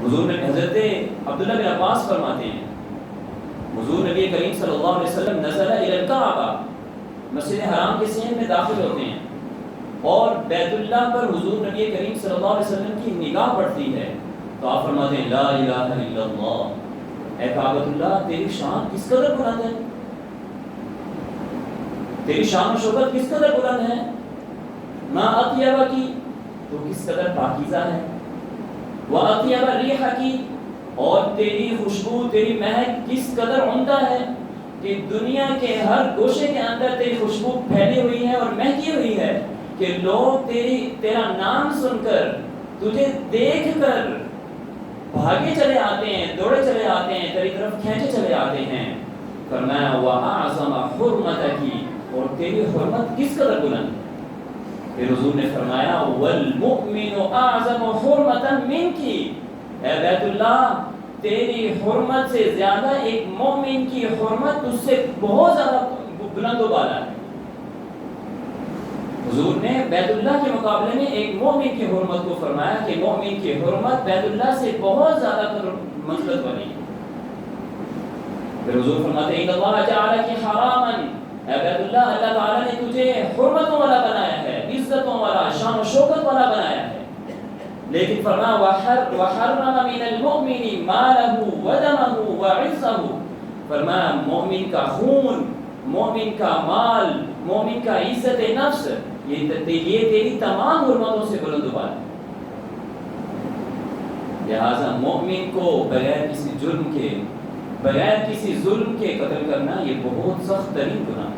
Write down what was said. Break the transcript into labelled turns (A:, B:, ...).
A: حضور نے حضرت عبداللہ بن عباس فرماتے ہیں حضور نبی کریم صلی اللہ علیہ وسلم نزل الی الکعبہ، مسجد حرام کے سین میں داخل ہوتے ہیں اور بیت اللہ پر حضور نبی کریم صلی اللہ علیہ وسلم کی نگاہ پڑتی ہے تو آپ فرماتے ہیں لا الہ الا اللہ، اے کعبۃ اللہ تیری شان کس قدر بلند ہے، تیری شان و شوکت کس قدر بلند ہے، ما اطیب کی تو کس قدر پاکیزہ ہے، واطیب ریح کی اور تیری خوشبو تیری مہک کس قدر عمدہ ہے کہ دنیا کے ہر گوشے کے اندر تیری خوشبو پھیلی ہوئی ہے اور مہکی ہوئی ہے کہ لوگ تیرا نام سن کر تجھے دیکھ کر بھاگے چلے آتے ہیں، دوڑے چلے آتے ہیں، تیری طرف کھینچے چلے آتے ہیں۔ فرمایا وَأَعْظَمَ حُرْمَتَكِ اور تیری حرمت کس قدر بلند ہے۔ پھر حضور نے فرمایا وَالْمُؤْمِنُ أَعْظَمُ حُرْمَةً مِنْكِ، اے بیت اللہ تیری حرمت سے زیادہ ایک مومن کی حرمت اس سے بہت زیادہ بلند و بالا ہے۔ حضور نے بیت اللہ کے مقابلے میں ایک مومن کی حرمت کو فرمایا کہ مومن کی حرمت بیت اللہ سے بہت زیادہ منزلت والی ہے۔ پھر حضور فرماتے ہیں ان اللہ جعلک حراما، اے بیت اللہ اللہ تعالیٰ نے تجھے حرمتوں والا بنایا ہے، عزتوں والا، شان و شوکت والا بنایا ہے، لیکن فرمایا وحرم من المؤمن مالہ ودمہ وعزہ، فرمایا مومن کا خون، مومن کا مال، مومن کا عزت نفس یہ تیری تمام حرمتوں سے بلند و بالا ہے۔ لہذا مومن کو بغیر کسی جرم کے، بغیر کسی ظلم کے قتل کرنا یہ بہت سخت ترین گناہ ہے۔